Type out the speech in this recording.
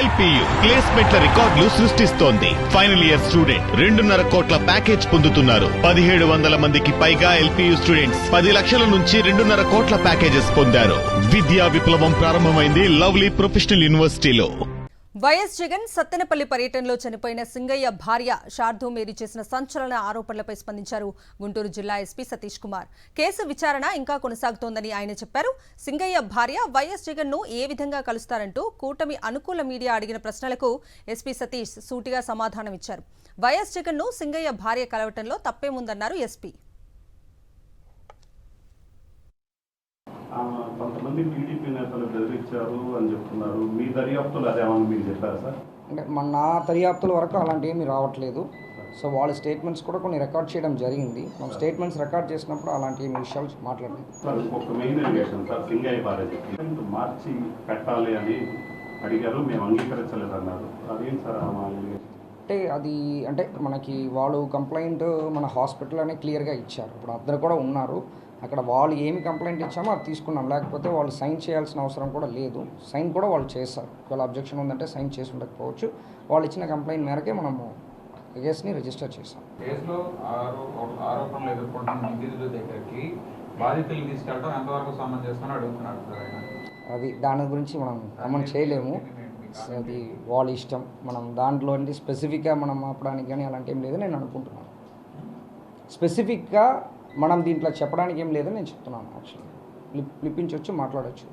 LPU ప్లేస్మెంట్ల రికార్డులు సృష్టిస్తోంది. Final year student 2.5 కోట్ల ప్యాకేజ్ పొందుతున్నారు. 1700 మందికి పైగా ఎల్పియు స్టూడెంట్స్ 10 లక్షల నుంచి 2.5 కోట్ల ప్యాకేజెస్ పొందారు. విద్యా విప్లవం ప్రారంభమైంది లవ్లీ ప్రొఫెషనల్ యూనివర్సిటీలో. వైఎస్ జగన్ సత్తెనపల్లి పర్యటనలో చనిపోయిన సింగయ్య భార్య శార్దూ మేరీ చేసిన సంచలన ఆరోపణలపై స్పందించారు గుంటూరు జిల్లా ఎస్పీ సతీష్ కుమార్. కేసు విచారణ ఇంకా కొనసాగుతోందని ఆయన చెప్పారు. సింగయ్య భార్య వైఎస్ జగన్ ను ఏ విధంగా కలుస్తారంటూ కూటమి అనుకూల మీడియా అడిగిన ప్రశ్నలకు ఎస్పీ సతీష్ సూటిగా సమాధానమిచ్చారు. వైఎస్ జగన్ ను సింగయ్య భార్య కలవటంలో తప్పేముందన్నారు ఎస్పీ. కొంతమంది టీడీపీ నేతలు బెదిరించారు అని చెప్తున్నారు. మీ దర్యాప్తులు అదేమని మీరు చెప్పారా సార్? అంటే నా దర్యాప్తుల వరకు అలాంటి ఏమీ రావట్లేదు. సో వాళ్ళ స్టేట్మెంట్స్ కూడా కొన్ని రికార్డ్ చేయడం జరిగింది. మనం స్టేట్మెంట్స్ రికార్డ్ చేసినప్పుడు అలాంటి ఏమి విషయాలు మాట్లాడలేదు. సార్ ఒక మెయిన్ ఎలిగేషన్ సార్, సింగయ్య భార్య మార్చి పెట్టాలి అని అడిగారు, మేము అంగీకరించలేదు అన్నారు. అదేం సార్ అంటే మనకి వాళ్ళు కంప్లైంట్ మన హాస్పిటల్లోనే క్లియర్గా ఇచ్చారు. ఇప్పుడు అందరు కూడా ఉన్నారు అక్కడ. వాళ్ళు ఏమి కంప్లైంట్ ఇచ్చామో అది తీసుకున్నాం. లేకపోతే వాళ్ళు సైన్ చేయాల్సిన అవసరం కూడా లేదు. సైన్ కూడా వాళ్ళు చేస్తారు. ఒకవేళ అబ్జెక్షన్ ఉందంటే సైన్ చేసి ఉండకపోవచ్చు. వాళ్ళు ఇచ్చిన కంప్లైంట్ మేరకే మనము కేసుని రిజిస్టర్ చేసాం. కేసులో ఆరోపణలు ఎదుర్కొంటున్న నిందితుల దగ్గరికి బాధితులు తీసుకెళ్ళడం ఎంతవరకు సమంజసం అడుగుతున్నారు. అది దాని గురించి మనం కామెంట్ చేయలేము. అది వాళ్ళ ఇష్టం. మనం దాంట్లో స్పెసిఫిక్గా మనం ఆపడానికి కానీ అలాంటి ఏం లేదని నేను అనుకుంటున్నాను. స్పెసిఫిక్గా మనం దీంట్లో చెప్పడానికి ఏం లేదని నేను చెప్తున్నాను. యాక్చువల్లీ పిలిపించవచ్చు, మాట్లాడవచ్చు.